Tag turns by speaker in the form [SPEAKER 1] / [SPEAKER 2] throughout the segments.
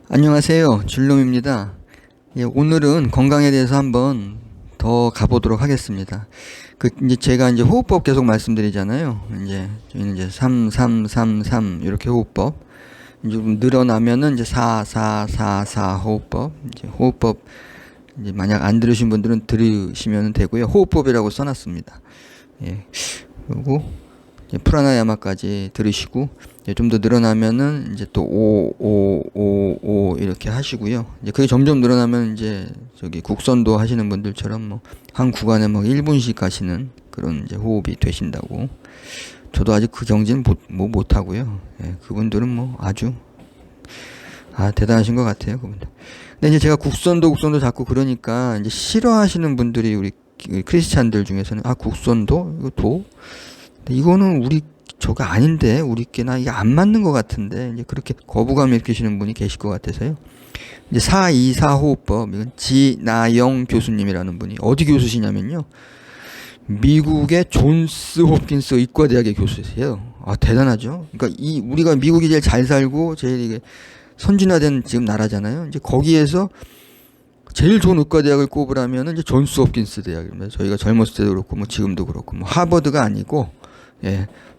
[SPEAKER 1] 안녕하세요. 줄놈입니다. 예, 오늘은 건강에 대해서 한번 더 가보도록 하겠습니다. 이제 제가 이제 호흡법 계속 말씀드리잖아요. 이제 저희는 이제 3, 3, 3, 3 이렇게 호흡법. 이제 좀 늘어나면은 이제 4, 4, 4, 4 호흡법. 이제 호흡법 이제 만약 안 들으신 분들은 들으시면 되고요. 호흡법이라고 써놨습니다. 예. 그리고 이제 프라나야마까지 들으시고 좀 더 늘어나면은 이제 또 5, 5, 5, 5 이렇게 하시고요. 이제 그게 점점 늘어나면 이제 저기 국선도 하시는 분들처럼 뭐 한 구간에 뭐 1분씩 가시는 그런 이제 호흡이 되신다고. 저도 아직 그 경지는 못 하고요. 예, 그분들은 뭐 아주 대단하신 것 같아요, 그분들. 근데 이제 제가 국선도 자꾸 그러니까 이제 싫어하시는 분들이 우리 크리스찬들 중에서는 국선도 이거 이거는 우리 저거 아닌데 우리께나 이게 안 맞는 것 같은데 이제 그렇게 거부감 일으키시는 분이 계실 것 같아서요. 이제 424 호흡법, 이건 지나영 교수님이라는 분이 어디 교수시냐면요, 미국의 존스 홉킨스 의과대학의 교수세요. 대단하죠. 그러니까 우리가 미국이 제일 잘 살고 제일 이게 선진화된 지금 나라잖아요. 이제 거기에서 제일 좋은 의과대학을 꼽으라면은 이제 존스 홉킨스 대학입니다. 저희가 젊었을 때도 그렇고 뭐 지금도 그렇고 뭐 하버드가 아니고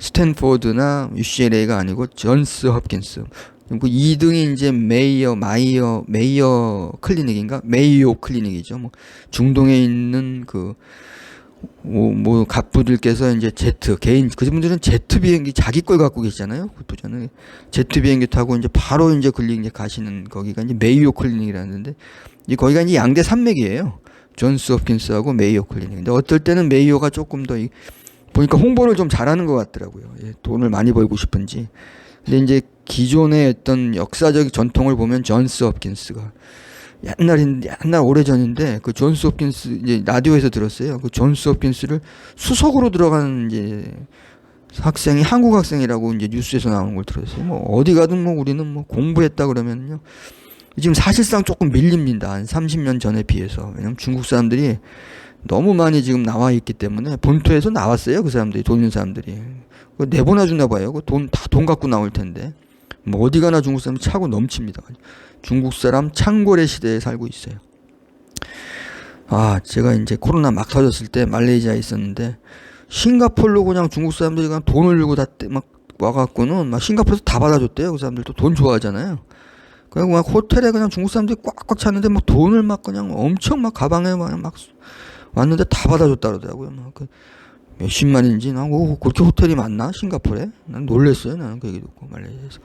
[SPEAKER 1] 스탠포드나 UCLA가 아니고 존스 홉킨스. 그 2등이 이제 메이어 클리닉인가? 메이오 클리닉이죠. 뭐 중동에 있는 갑부들께서 이제 개인, 그분들은 제트 비행기 자기 걸 갖고 계시잖아요. 그 부자는 제트 비행기 타고 이제 바로 이제 이제 가시는 거기가 이제 메이오 클리닉이라는데, 거기가 이제 양대 산맥이에요. 존스 홉킨스하고 메이오 클리닉. 근데 어떨 때는 메이오가 조금 더 보니까 홍보를 좀 잘하는 것 같더라고요. 돈을 많이 벌고 싶은지. 근데 이제 기존의 어떤 역사적 전통을 보면 존스 홉킨스가 옛날 오래전인데 그 존스 홉킨스 이제 라디오에서 들었어요. 그 존스 홉킨스를 수석으로 들어간 이제 학생이 한국 학생이라고 이제 뉴스에서 나오는 걸 들었어요. 뭐 어디 가든 뭐 우리는 뭐 공부했다 그러면요, 지금 사실상 조금 밀립니다. 한 30년 전에 비해서. 왜냐면 중국 사람들이 너무 많이 지금 나와 있기 때문에 본토에서 나왔어요. 그 사람들이, 돈 있는 사람들이. 내보내 주나 봐요. 돈 갖고 나올 텐데. 뭐 어디 가나 중국 사람이 차고 넘칩니다. 중국 사람 창궐의 시대에 살고 있어요. 제가 이제 코로나 막 터졌을 때 말레이시아에 있었는데, 싱가포르로 그냥 중국 사람들이 그냥 돈을 들고 막 와갖고는 막 싱가포르에서 다 받아줬대요. 그 사람들도 돈 좋아하잖아요. 그냥 막 호텔에 그냥 중국 사람들이 꽉꽉 찼는데 막 돈을 막 그냥 엄청 막 가방에 막 왔는데 다 받아줬다 그러더라고요. 몇십만인지. 그렇게 호텔이 많나 싱가포르에? 난 놀랬어요. 나는 그 얘기 듣고 말레이시아에서.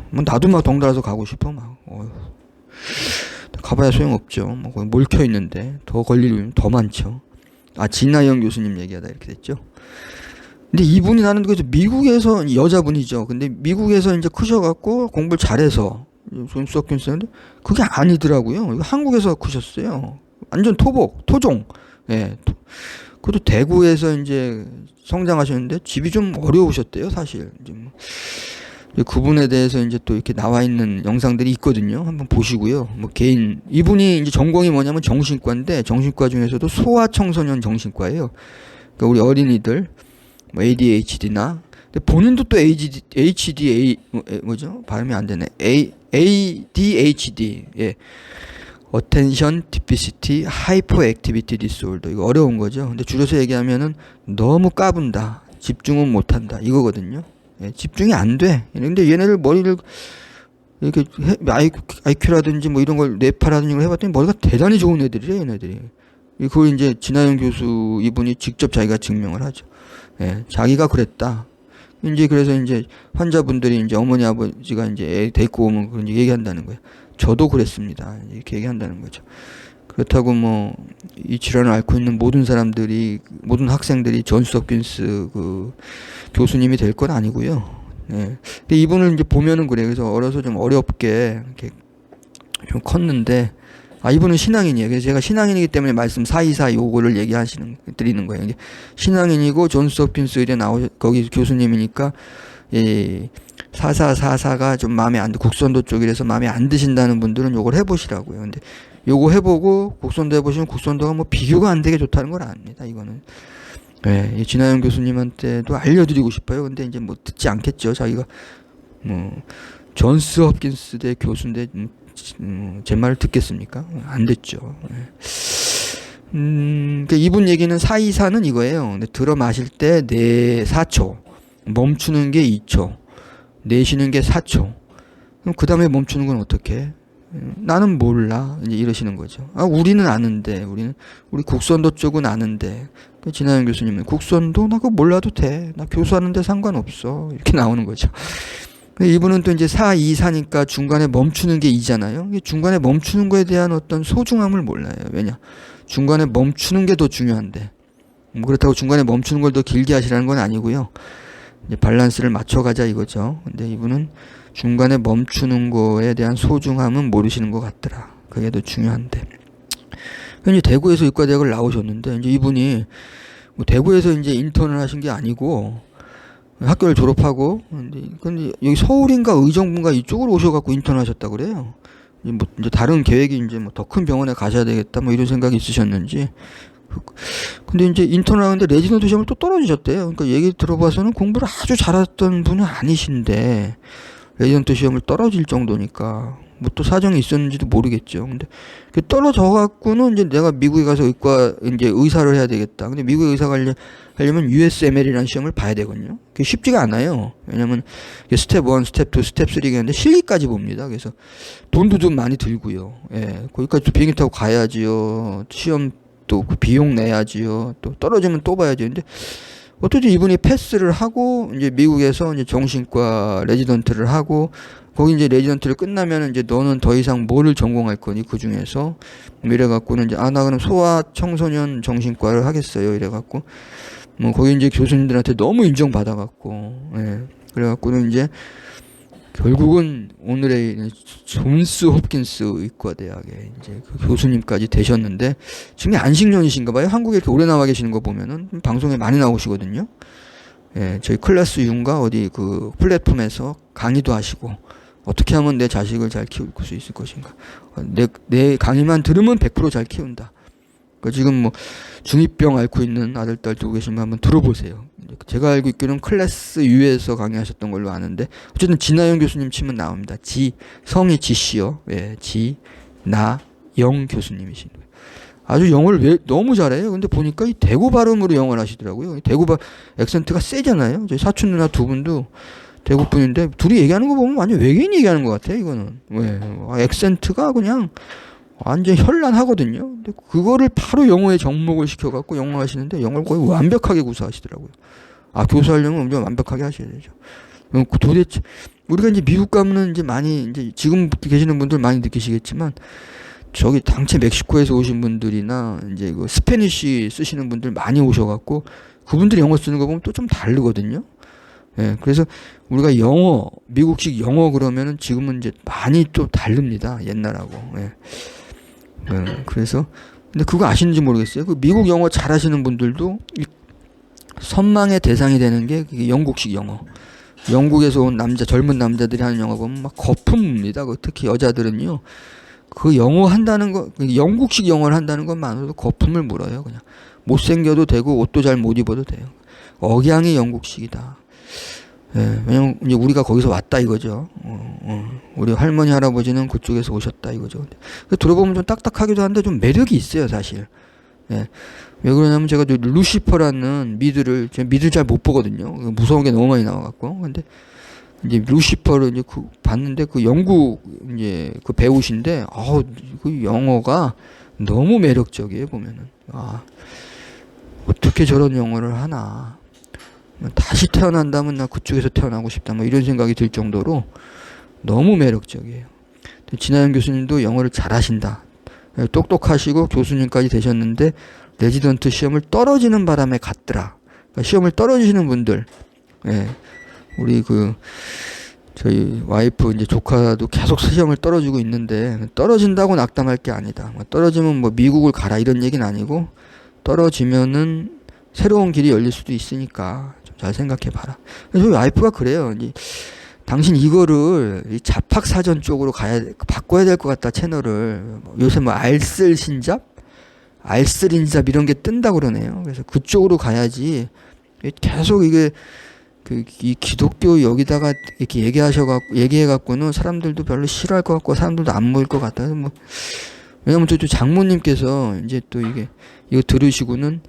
[SPEAKER 1] 뭐 나도 막 덩달아서 가고 싶어 막. 가봐야 소용없죠. 뭐 거기 몰켜 있는데 더 걸릴 일은 더 많죠. 진나영 교수님 얘기하다 이렇게 됐죠. 근데 이분이, 나는 그래서 미국에서, 여자분이죠. 근데 미국에서 이제 크셔갖고 공부를 잘해서 존스 홉킨스인데 그게 아니더라고요. 이거 한국에서 크셨어요. 완전 토종. 그것도 대구에서 이제 성장하셨는데 집이 좀 어려우셨대요, 사실. 그분에 대해서 이제 또 이렇게 나와 있는 영상들이 있거든요. 한번 보시고요. 뭐 이분이 이제 전공이 뭐냐면 정신과인데, 정신과 중에서도 소아청소년 정신과예요. 그러니까 우리 어린이들, 뭐 ADHD나, 근데 본인도 또 뭐죠? 발음이 안 되네. ADHD, Attention Deficit Hyperactivity Disorder. 이거 어려운 거죠. 근데 줄여서 얘기하면은 너무 까분다, 집중은 못한다, 이거거든요. 집중이 안 돼. 근데 얘네들 머리를 이렇게 IQ라든지 뭐 이런 걸, 뇌파라든지 이걸 해봤더니 머리가 대단히 좋은 애들이래, 얘네들이. 그걸 이제 진하영 교수 이분이 직접 자기가 증명을 하죠. 자기가 그랬다. 그래서 이제 환자분들이 이제 어머니 아버지가 이제 애 데리고 오면 그런 얘기한다는 거예요. 저도 그랬습니다, 이렇게 얘기한다는 거죠. 그렇다고 뭐 이 질환을 앓고 있는 모든 모든 학생들이 존스 홉킨스 그 교수님이 될 건 아니고요. 근데 이분을 이제 보면은 그래요. 그래서 어려서 좀 어렵게 이렇게 좀 컸는데, 이분은 신앙인이에요. 그래서 제가 신앙인이기 때문에 말씀 424 요거를 드리는 거예요. 신앙인이고 존스 홉킨스 의대 거기 교수님이니까, 4444가 좀 마음에 안 국선도 쪽이라서 마음에 안 드신다는 분들은 요걸 해보시라고요. 근데 요거 해보고 국선도 해보시면 국선도가 뭐 비교가 안 되게 좋다는 걸 압니다. 이거는. 진하영 교수님한테도 알려드리고 싶어요. 근데 이제 뭐 듣지 않겠죠. 자기가 뭐 존스 홉킨스대 교수인데 제 말을 듣겠습니까? 안 됐죠. 그러니까 이분 얘기는 424는 이거예요. 근데 들어 마실 때 4초, 멈추는 게 2초, 내쉬는 게 4초. 그럼 그 다음에 멈추는 건 어떻게? 나는 몰라. 이제 이러시는 거죠. 아, 우리는 아는데, 우리 국선도 쪽은 아는데. 진하영 교수님은 국선도 나 그거 몰라도 돼. 나 교수하는데 상관없어. 이렇게 나오는 거죠. 이분은 또 이제 424니까 중간에 멈추는 게 2잖아요. 중간에 멈추는 거에 대한 어떤 소중함을 몰라요. 왜냐? 중간에 멈추는 게 더 중요한데. 뭐 그렇다고 중간에 멈추는 걸 더 길게 하시라는 건 아니고요. 이제 밸런스를 맞춰가자 이거죠. 근데 이분은 중간에 멈추는 거에 대한 소중함은 모르시는 것 같더라. 그게 더 중요한데. 이제 대구에서 의과대학을 나오셨는데, 이제 이분이 뭐 대구에서 이제 인턴을 하신 게 아니고, 학교를 졸업하고, 근데 여기 서울인가 의정부인가 이쪽으로 오셔갖고 인턴하셨다 그래요. 이제 다른 계획이 이제 뭐 더 큰 병원에 가셔야 되겠다 뭐 이런 생각이 있으셨는지. 근데 이제 인턴을 하는데 레지던트 시험을 또 떨어지셨대요. 그러니까 얘기 들어봐서는 공부를 아주 잘했던 분은 아니신데, 레지던트 시험을 떨어질 정도니까 뭐 또 사정이 있었는지도 모르겠죠. 근데 떨어져 갖고는 이제 내가 미국에 가서 이제 의사를 해야 되겠다. 근데 미국에 의사 하려면 USML이라는 시험을 봐야 되거든요. 그게 쉽지가 않아요. 왜냐면 스텝 1, 스텝 2, 스텝 3가 있는데 실기까지 봅니다. 그래서 돈도 좀 많이 들고요. 예. 거기까지 또 비행기 타고 가야지요. 시험 또 그 비용 내야지요. 또 떨어지면 또 봐야죠. 근데 어떻게 이분이 패스를 하고 이제 미국에서 이제 정신과 레지던트를 하고 거기 이제 레지던트를 끝나면 이제 너는 더 이상 뭐를 전공할 거니 그 중에서 이래갖고는 이제 나 그럼 소아 청소년 정신과를 하겠어요 이래갖고 뭐 거기 이제 교수님들한테 너무 인정받아갖고 예 그래갖고는 이제 결국은 오늘의 존스 홉킨스 의과대학에 이제 그 교수님까지 되셨는데 지금 안식년이신가 봐요. 한국에 이렇게 오래 나와 계시는 거 보면은 방송에 많이 나오시거든요. 예, 저희 클래스 윤가 어디 그 플랫폼에서 강의도 하시고 어떻게 하면 내 자식을 잘 키울 수 있을 것인가. 내 강의만 들으면 100% 잘 키운다. 그러니까 지금 뭐 중2병 앓고 있는 아들, 딸 두고 계시면 한번 들어보세요. 제가 알고 있기로는 클래스 U에서 강의하셨던 걸로 아는데 어쨌든 진하영 교수님 치면 나옵니다. 성이 지씨요. 예, 진나영 교수님이신 거예요. 아주 영어를 너무 잘해요. 근데 보니까 이 대구 발음으로 영어를 하시더라고요. 액센트가 세잖아요. 저희 사촌 누나 두 분도 대구 분인데 둘이 얘기하는 거 보면 완전 외계인 얘기하는 것 같아요. 이거는 왜 액센트가 그냥 완전 현란하거든요. 근데 그거를 바로 영어에 접목을 시켜갖고 영어 하시는데 영어를 거의 완벽하게 구사하시더라고요. 아, 교수하려면 엄청 완벽하게 하셔야 되죠. 도대체, 우리가 이제 미국 가면은 이제 많이, 이제 지금 계시는 분들 많이 느끼시겠지만, 저기 당최 멕시코에서 오신 분들이나 이제 그 스페니쉬 쓰시는 분들 많이 오셔갖고, 그분들이 영어 쓰는 거 보면 또 좀 다르거든요. 예, 그래서 우리가 영어, 미국식 영어 그러면은 지금은 이제 많이 또 다릅니다. 옛날하고. 예. 그래서 근데 그거 아시는지 모르겠어요. 그 미국 영어 잘하시는 분들도 선망의 대상이 되는 게 영국식 영어. 영국에서 온 젊은 남자들이 하는 영어 보면 막 거품입니다. 특히 여자들은요. 그 영어 한다는 거, 영국식 영어를 한다는 것만으로도 거품을 물어요. 그냥 못생겨도 되고 옷도 잘 못 입어도 돼요. 억양이 영국식이다. 예, 왜냐면 이제 우리가 거기서 왔다 이거죠. 우리 할머니 할아버지는 그쪽에서 오셨다 이거죠. 근데 들어보면 좀 딱딱하기도 한데 좀 매력이 있어요 사실. 예. 왜 그러냐면 제가 루시퍼라는 미드를 잘 못 보거든요. 무서운 게 너무 많이 나와갖고. 근데 이제 루시퍼를 이제 봤는데 그 영국 이제 그 배우신데 그 영어가 너무 매력적이에요 보면은. 어떻게 저런 영어를 하나. 다시 태어난다면 나 그쪽에서 태어나고 싶다 뭐 이런 생각이 들 정도로 너무 매력적이에요. 진하영 교수님도 영어를 잘하신다. 똑똑하시고 교수님까지 되셨는데 레지던트 시험을 떨어지는 바람에 갔더라. 그러니까 시험을 떨어지시는 분들, 예, 우리 저희 와이프 이제 조카도 계속 시험을 떨어지고 있는데 떨어진다고 낙담할 게 아니다. 떨어지면 뭐 미국을 가라 이런 얘기는 아니고 떨어지면은 새로운 길이 열릴 수도 있으니까 좀 잘 생각해 봐라. 저희 와이프가 그래요. 이제 당신 이거를 잡학 사전 쪽으로 바꿔야 될 것 같다 채널을. 요새 뭐 알쓸 신잡, 알쓸 인잡 이런 게 뜬다 그러네요. 그래서 그쪽으로 가야지. 계속 이게 이 기독교 여기다가 이렇게 얘기해갖고는 사람들도 별로 싫어할 것 같고 사람들도 안 모일 것 같아요. 뭐 왜냐면 저 장모님께서 이제 또 이거 들으시고는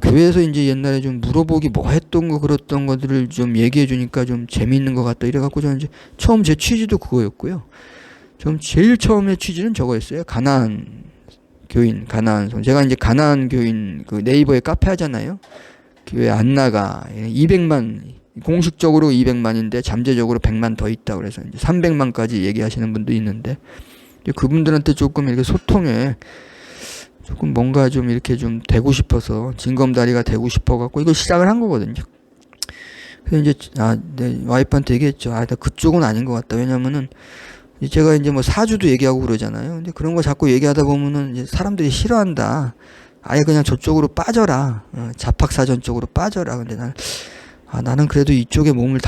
[SPEAKER 1] 교회에서 이제 옛날에 좀 물어보기 뭐 했던 거 그랬던 것들을 좀 얘기해 주니까 좀 재미있는 것 같다 이래갖고 저는 이제 처음 제 취지도 그거였고요. 좀 제일 처음에 취지는 저거였어요. 가나안 교인, 가나안 성. 제가 이제 가나안 교인 그 네이버에 카페 하잖아요. 교회 안 나가. 200만, 공식적으로 200만인데 잠재적으로 100만 더 있다. 그래서 이제 300만까지 얘기하시는 분도 있는데, 그분들한테 조금 이렇게 소통에 조금 뭔가 좀 이렇게 좀 되고 싶어서, 징검다리가 되고 싶어갖고 이걸 시작을 한 거거든요. 그래서 이제, 내 와이프한테 얘기했죠. 나 그쪽은 아닌 것 같다. 왜냐면은, 제가 이제 뭐 사주도 얘기하고 그러잖아요. 근데 그런 거 자꾸 얘기하다 보면은 이제 사람들이 싫어한다. 아예 그냥 저쪽으로 빠져라. 잡학사전 쪽으로 빠져라. 근데 나는 그래도 이쪽에 몸을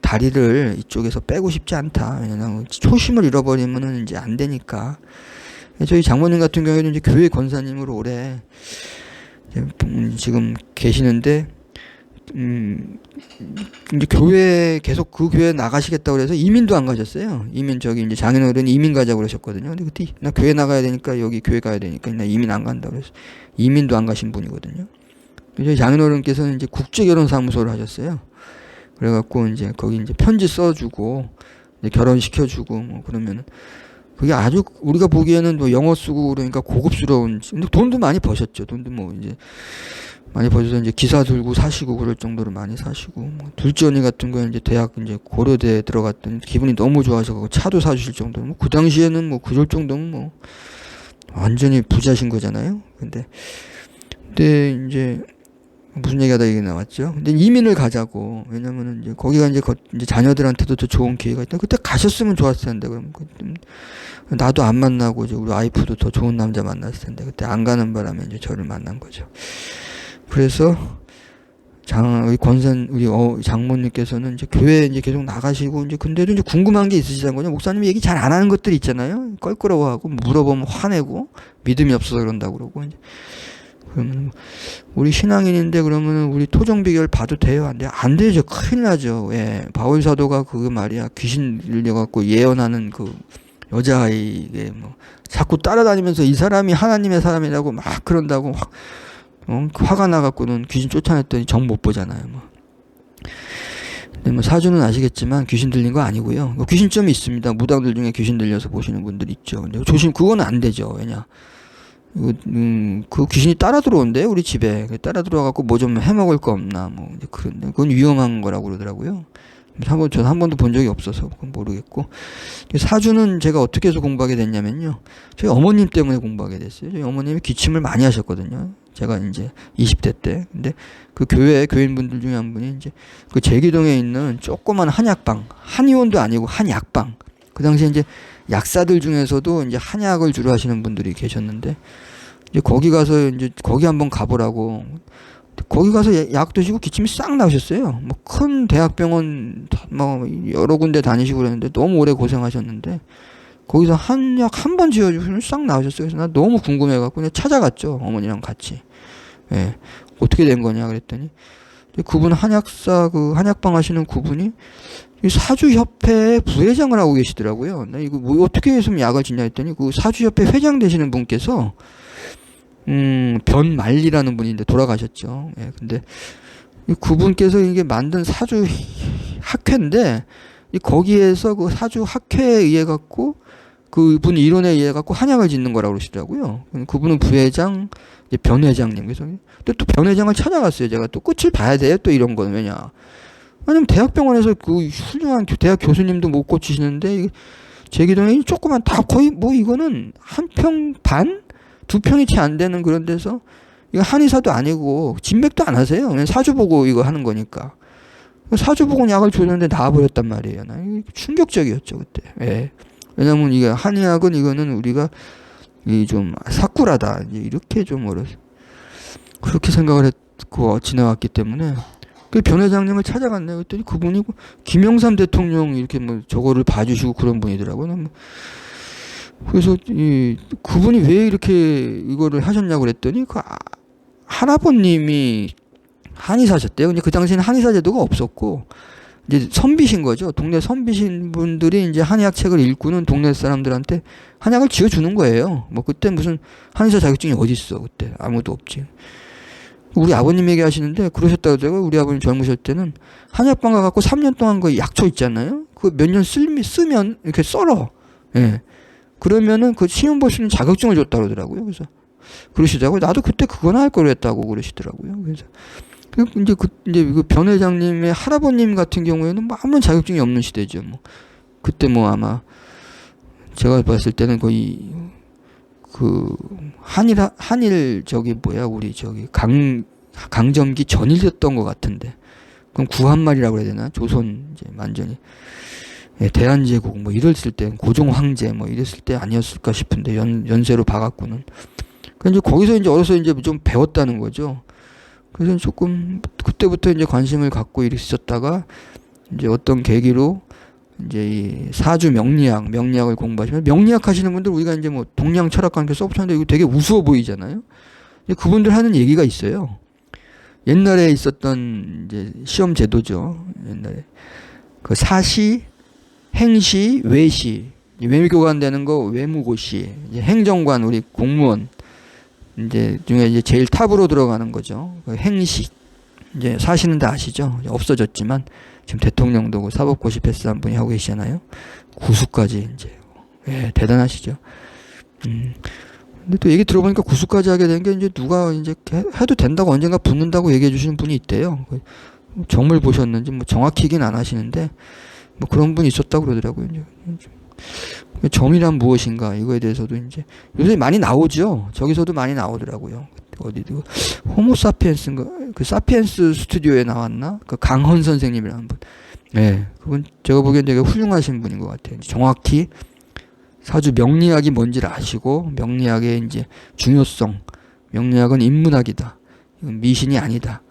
[SPEAKER 1] 다리를 이쪽에서 빼고 싶지 않다. 왜냐면 초심을 잃어버리면은 이제 안 되니까. 저희 장모님 같은 경우에는 이제 교회 권사님으로 오래 지금 계시는데, 이제 교회 계속 그 교회 나가시겠다고 그래서 이민도 안 가셨어요. 이민 이제 장인어른이 이민 가자고 그러셨거든요. 근데 그때 나 교회 나가야 되니까 여기 교회 가야 되니까 나 이민 안 간다 그래서 이민도 안 가신 분이거든요. 저희 장인어른께서는 이제 국제결혼사무소를 하셨어요. 그래갖고 이제 거기 이제 편지 써주고 이제 결혼시켜주고 뭐 그러면은 그게 아주 우리가 보기에는 뭐 영어 쓰고 그러니까 고급스러운, 근데 돈도 많이 버셨죠. 돈도 뭐 이제 많이 버셔서 이제 기사 들고 사시고 그럴 정도로 많이 사시고, 뭐 둘째 언니 같은 거에 이제 대학 이제 고려대에 들어갔더니 기분이 너무 좋아서 차도 사주실 정도로, 뭐 그 당시에는 뭐 그럴 정도면 뭐 완전히 부자신 거잖아요. 근데 이제 무슨 얘기하다 얘기 나왔죠. 근데 이민을 가자고. 왜냐면은 이제 거기가 이제 자녀들한테도 더 좋은 기회가 있다. 그때 가셨으면 좋았을 텐데. 그럼 나도 안 만나고 이제 우리 와이프도 더 좋은 남자 만났을 텐데. 그때 안 가는 바람에 이제 저를 만난 거죠. 그래서 우리 장모님께서는 이제 교회 이제 계속 나가시고 이제 근데도 이제 궁금한 게 있으시다는 거죠. 목사님이 얘기 잘 안 하는 것들이 있잖아요. 껄끄러워하고 물어보면 화내고 믿음이 없어서 그런다고 그러고 이제. 그러면 우리 신앙인인데 그러면은 우리 토정비결 봐도 돼요? 안 돼요? 안 되죠. 큰일 나죠. 예. 바울 사도가 그거 말이야. 귀신 들려갖고 예언하는 그 여자아이게 뭐 자꾸 따라다니면서 이 사람이 하나님의 사람이라고 막 그런다고 화가 나갖고는 귀신 쫓아냈더니 정 못 보잖아요. 뭐. 근데 뭐 사주는 아시겠지만 귀신 들린 거 아니고요. 귀신점이 있습니다. 무당들 중에 귀신 들려서 보시는 분들 있죠. 근데 그건 안 되죠. 왜냐? 그 귀신이 따라 들어온대 우리 집에. 따라 들어와갖고 뭐 좀 해먹을 거 없나 뭐 이제 그런데 그건 위험한 거라고 그러더라고요. 저는 한 번도 본 적이 없어서 그건 모르겠고, 사주는 제가 어떻게 해서 공부하게 됐냐면요. 저희 어머님 때문에 공부하게 됐어요. 저희 어머님이 기침을 많이 하셨거든요. 제가 이제 20대 때. 근데 그 교인분들 중에 한 분이 이제 그 제기동에 있는 조그만 한약방, 한의원도 아니고 한약방. 그 당시에 이제 약사들 중에서도 이제 한약을 주로 하시는 분들이 계셨는데, 이제 거기 가서 이제 거기 한번 가보라고. 거기 가서 약 드시고 기침이 싹 나오셨어요. 뭐 큰 대학병원 뭐 여러 군데 다니시고 그랬는데 너무 오래 고생하셨는데 거기서 한약 한 번 지어주시면 싹 나오셨어요. 그래서 나 너무 궁금해갖고 그냥 찾아갔죠. 어머니랑 같이. 예. 어떻게 된 거냐 그랬더니 그분 한약방 하시는 그분이 사주협회 부회장을 하고 계시더라고요. 나 이거 뭐 어떻게 해서 약을 짓냐 했더니 그 사주협회 회장 되시는 분께서 변말리라는 분인데 돌아가셨죠. 예, 근데 그분께서 이게 만든 사주 학회인데 거기에서 그 사주 학회에 의해 갖고 그분 이론에 의해 갖고 한약을 짓는 거라고 그러시더라고요. 그분은 부회장, 이제 변회장님. 그래서 또 변회장을 찾아갔어요. 제가 또 끝을 봐야 돼요. 또 이런 건 왜냐? 아니면 대학병원에서 그 훌륭한 대학 교수님도 못 고치시는데 제기동에 조그만 다 거의 뭐 이거는 한 평 반? 2평이 채 안 되는 그런 데서 이거 한의사도 아니고 진맥도 안 하세요. 그냥 사주 보고 이거 하는 거니까. 사주 보고 약을 줬는데 나와버렸단 말이에요. 나 충격적이었죠 그때. 예. 왜냐면 이게 한의학은 이거는 우리가 좀 사꾸라다 이렇게 좀 그렇게 생각을 했고 지나왔기 때문에 그 변회장님을 찾아갔네요. 그랬더니 그분이 김영삼 대통령 이렇게 뭐 저거를 봐주시고 그런 분이더라고요. 그래서 그분이 왜 이렇게 이거를 하셨냐고 그랬더니 할아버님이 한의사셨대요. 근데 그 당시에는 한의사 제도가 없었고, 이제 선비신 거죠. 동네 선비신 분들이 이제 한의학 책을 읽고는 동네 사람들한테 한약을 지어주는 거예요. 뭐 그때 무슨 한의사 자격증이 어딨어. 그때 아무도 없지. 우리 아버님 얘기하시는데 그러셨다고 하더라고요. 우리 아버님 젊으실 때는 한약방 가갖고 3년 동안 그 약초 있잖아요. 그 몇 년 쓰면 이렇게 썰어. 예. 그러면은 그 시험 볼 수 있는 자격증을 줬다고 그러더라고요. 그래서 그러시더라고요. 나도 그때 그거나 할 걸 그랬다고 그러시더라고요. 그래서 이제 그 변 회장님의 할아버님 같은 경우에는 뭐 아무런 자격증이 없는 시대죠. 뭐 그때 뭐 아마 제가 봤을 때는 거의 그 한일 저기 뭐야 우리 저기 강점기 전일이었던 것 같은데, 그럼 구한말이라고 해야 되나? 조선 이제 완전히 대한제국 뭐 이랬을 때 고종 황제 뭐 이랬을 때 아니었을까 싶은데 연세로 봐갖고는. 그러니까 이제 거기서 이제 어려서 이제 좀 배웠다는 거죠. 그래서 조금 그때부터 이제 관심을 갖고 있었다가 이제 어떤 계기로 이제 이 사주 명리학을 공부하시면, 명리학 하시는 분들 우리가 이제 뭐 동양 철학과 함께 써붙였는데 이거 되게 우스워 보이잖아요. 그분들 하는 얘기가 있어요. 옛날에 있었던 이제 시험 제도죠. 옛날에 그 사시, 행시, 외시, 외교관 되는 거 외무고시, 이제 행정관 우리 공무원 이제 중에 이제 제일 탑으로 들어가는 거죠. 그 행시. 이제 사시는 다 아시죠? 없어졌지만 지금 대통령도 그 사법고시 패스한 분이 하고 계시잖아요. 구수까지 이제 대단하시죠. 근데 또 얘기 들어보니까 구수까지 하게 된 게 이제 누가 이제 해도 된다고 언젠가 붙는다고 얘기해 주시는 분이 있대요. 정물 보셨는지 뭐 정확히긴 안 하시는데 뭐 그런 분이 있었다고 그러더라고요. 점이란 무엇인가 이거에 대해서도 이제 요새 많이 나오죠. 저기서도 많이 나오더라고요. 어디도 호모사피엔스인가 그 사피엔스 스튜디오에 나왔나 그 강헌 선생님이라는 분. 그분 제가 보기엔 되게 훌륭하신 분인 것 같아요. 정확히 사주 명리학이 뭔지를 아시고 명리학의 이제 중요성, 명리학은 인문학이다. 이건 미신이 아니다.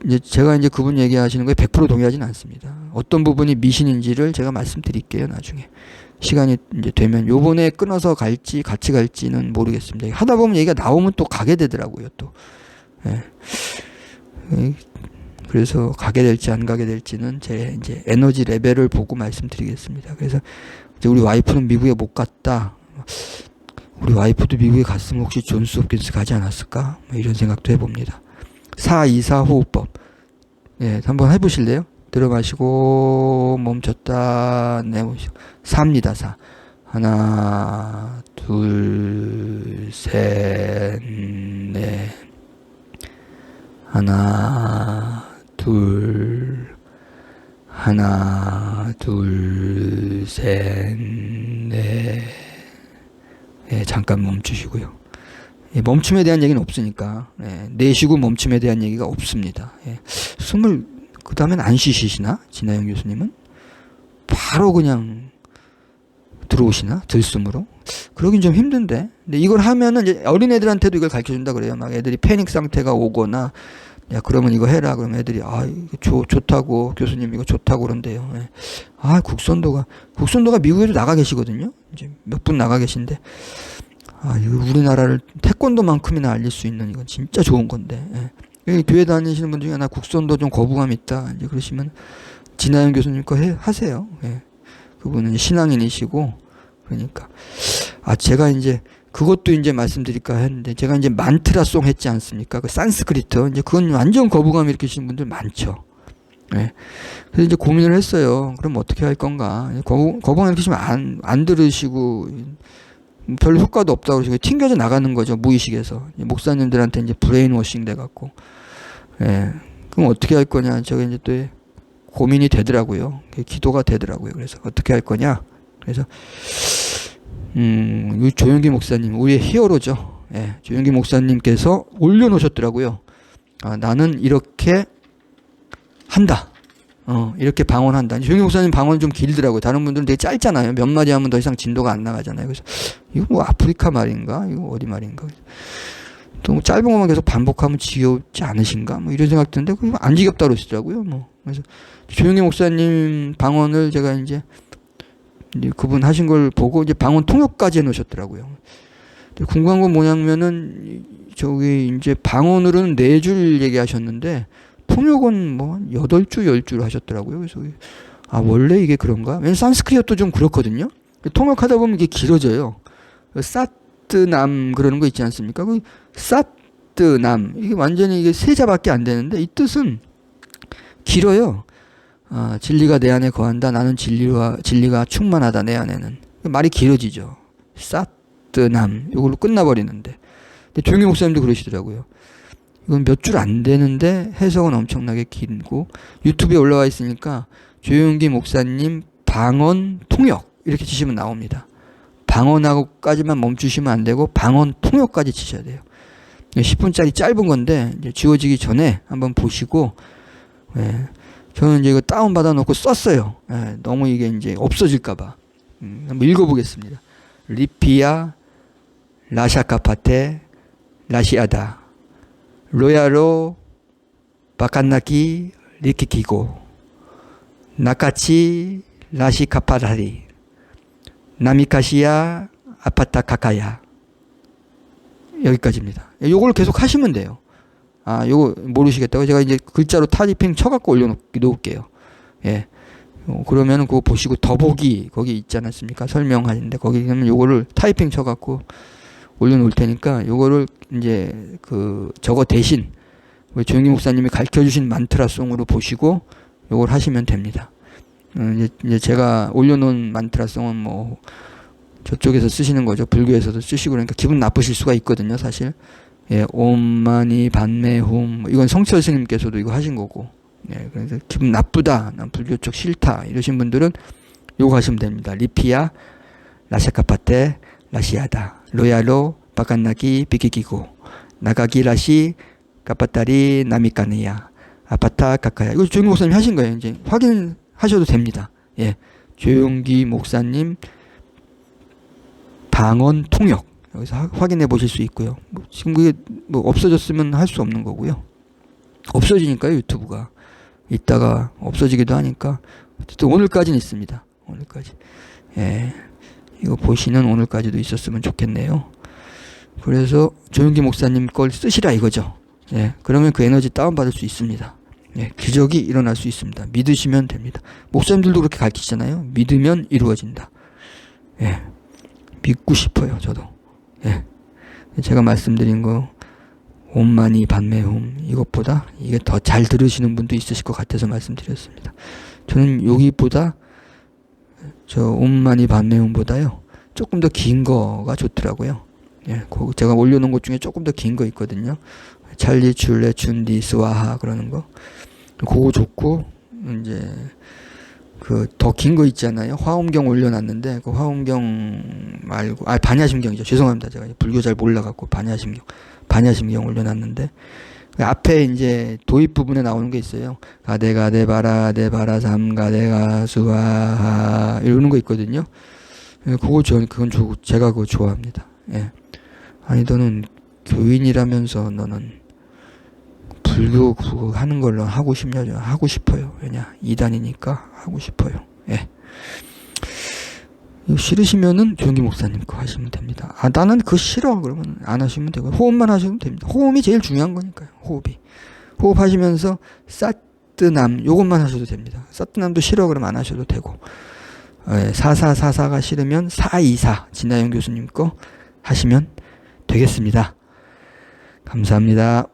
[SPEAKER 1] 이제 제가 이제 그분 얘기하시는 거에 100% 동의하지는 않습니다. 어떤 부분이 미신인지를 제가 말씀드릴게요. 나중에 시간이 이제 되면. 요번에 끊어서 갈지 같이 갈지는 모르겠습니다. 하다 보면 얘기가 나오면 또 가게 되더라고요. 또 그래서 가게 될지 안 가게 될지는 제 이제 에너지 레벨을 보고 말씀드리겠습니다. 그래서 이제 우리 와이프는 미국에 못 갔다. 우리 와이프도 미국에 갔으면 혹시 존스 홉킨스 가지 않았을까? 뭐 이런 생각도 해봅니다. 4-2-4 호흡법. 한번 해보실래요? 들어 마시고 멈췄다 내보시고 4입니다. 4. 하나, 둘, 셋, 넷. 하나, 둘, 셋, 넷. 잠깐 멈추시고요. 멈춤에 대한 얘기는 없으니까. 내쉬고 멈춤에 대한 얘기가 없습니다. 숨을 그 다음엔 안 쉬시시나? 진아영 교수님은? 바로 그냥 들어오시나? 들숨으로? 그러긴 좀 힘든데. 근데 이걸 하면은 이제 어린애들한테도 이걸 가르쳐 준다 그래요. 막 애들이 패닉 상태가 오거나, 야, 그러면 이거 해라. 그러면 애들이, 이거 좋다고, 교수님 이거 좋다고 그런대요. 국선도가 미국에도 나가 계시거든요. 이제 몇 분 나가 계신데. 이거 우리나라를 태권도만큼이나 알릴 수 있는 이건 진짜 좋은 건데. 여기 교회 다니시는 분 중에 나 국선도 좀 거부감 있다. 이제 그러시면 진아영 교수님 거 하세요. 그분은 신앙인이시고 그러니까 제가 이제 그것도 이제 말씀드릴까 했는데 제가 이제 만트라송 했지 않습니까? 그 산스크리트 이제 그건 완전 거부감 일으키시는 분들 많죠. 그래서 이제 고민을 했어요. 그럼 어떻게 할 건가? 거부감 일으키시면 안 들으시고. 별 효과도 없다고 그러시고 튕겨져 나가는 거죠. 무의식에서 목사님들한테 이제 브레인워싱 돼갖고. 그럼 어떻게 할 거냐? 제가 이제 또 고민이 되더라고요. 기도가 되더라고요. 그래서 어떻게 할 거냐? 그래서 조영기 목사님 우리의 히어로죠. 조영기 목사님께서 올려놓으셨더라고요. 나는 이렇게 한다. 이렇게 방언한다. 조영기 목사님 방언이 좀 길더라고요. 다른 분들은 되게 짧잖아요. 몇 마디 하면 더 이상 진도가 안 나가잖아요. 그래서 이거 뭐 아프리카 말인가? 이거 어디 말인가? 또 뭐 짧은 것만 계속 반복하면 지겹지 않으신가? 뭐 이런 생각 드는데 그거 안 지겹다 그러시더라고요. 뭐 그래서 조영기 목사님 방언을 제가 이제 그분 하신 걸 보고 이제 방언 통역까지 해놓으셨더라고요. 궁금한 건 뭐냐면은 저기 이제 방언으로는 4줄 얘기하셨는데 통역은 뭐 8줄, 10줄 하셨더라고요. 그래서 원래 이게 그런가? 왜냐면 산스크리트도 좀 그렇거든요. 통역하다 보면 이게 길어져요. 사트남 그러는 거 있지 않습니까? 그 사트남 이게 완전히 이게 세자밖에 안 되는데 이 뜻은 길어요. 진리가 내 안에 거한다. 나는 진리가 충만하다. 내 안에는. 말이 길어지죠. 사트남 이걸로 끝나버리는데. 근데 조용기 목사님도 그러시더라고요. 이건 몇 줄 안 되는데 해석은 엄청나게 길고 유튜브에 올라와 있으니까 조용기 목사님 방언 통역 이렇게 치시면 나옵니다. 방언하고까지만 멈추시면 안 되고 방언 통역까지 치셔야 돼요. 10분짜리 짧은 건데 이제 지워지기 전에 한번 보시고 저는 이제 이거 다운 받아 놓고 썼어요. 너무 이게 이제 없어질까봐 한번 읽어보겠습니다. 리피아 라샤카파테 라시아다 로야로 바칸나키 리키키고 나카치 라시카파다리 나미카시야 아파타 카카야 여기까지입니다. 요걸 계속 하시면 돼요. 요거 모르시겠다고 제가 이제 글자로 타이핑 쳐갖고 올려놓을게요. 예. 그러면 그거 보시고 더보기 거기 있지 않았습니까? 설명하는데 거기 가면 요거를 타이핑 쳐갖고 올려놓을 테니까 요거를 이제 저거 대신 조용기 목사님이 가르쳐주신 만트라송으로 보시고 요걸 하시면 됩니다. 이제 제가 올려놓은 만트라송은 뭐 저쪽에서 쓰시는 거죠. 불교에서도 쓰시고 그러니까 기분 나쁘실 수가 있거든요, 사실. 예, 옴마니 반매홈 이건 성철 스님께서도 이거 하신 거고. 예, 그래서 기분 나쁘다, 난 불교 쪽 싫다 이러신 분들은 요거 하시면 됩니다. 리피아 라샤카파테 라시아다 로야로 바칸나기 비키키고 나가기 라시 카파타리 나미카네야 아파타 카카야. 이거 조용기 목사님 하신 거예요. 이제 확인하셔도 됩니다. 예, 조용기 목사님 방언 통역 여기서 확인해 보실 수 있고요. 지금 그게 뭐 없어졌으면 할 수 없는 거고요. 없어지니까요, 유튜브가. 이따가 없어지기도 하니까. 어쨌든 오늘까지는 있습니다. 오늘까지. 예. 이거 보시는 오늘까지도 있었으면 좋겠네요. 그래서 조용기 목사님 걸 쓰시라 이거죠. 예. 그러면 그 에너지 다운받을 수 있습니다. 예. 기적이 일어날 수 있습니다. 믿으시면 됩니다. 목사님들도 그렇게 가르치잖아요. 믿으면 이루어진다. 예. 믿고 싶어요, 저도. 예. 제가 말씀드린 거, 옴마니 반매홈, 이것보다 이게 더 잘 들으시는 분도 있으실 것 같아서 말씀드렸습니다. 저는 여기보다, 옴마니 반매홈보다요, 조금 더 긴 거가 좋더라고요. 예. 제가 올려놓은 것 중에 조금 더 긴 거 있거든요. 찰리 줄레 춘디 스와하 그러는 거. 그거 좋고, 이제, 더 긴 거 있잖아요. 화엄경 올려놨는데, 그 화엄경 말고, 반야심경이죠. 죄송합니다. 제가 불교 잘 몰라갖고, 반야심경 올려놨는데, 그 앞에 이제 도입 부분에 나오는 게 있어요. 가데가데 바라데 삼 가데가 수아하, 이러는 거 있거든요. 제가 그거 좋아합니다. 예. 아니, 너는 교인이라면서 너는 불교 그거 하는 걸로 하고 싶냐? 하고 싶어요. 왜냐? 이단이니까 하고 싶어요. 예. 싫으시면은 조용기 목사님 거 하시면 됩니다. 나는 그거 싫어. 그러면 안 하시면 되고요. 호흡만 하시면 됩니다. 호흡이 제일 중요한 거니까요. 호흡하시면서 사뜨남 요것만 하셔도 됩니다. 사뜨남도 싫어 그러면 안 하셔도 되고. 예, 4444가 싫으면 424 진나영 교수님 거 하시면 되겠습니다. 감사합니다.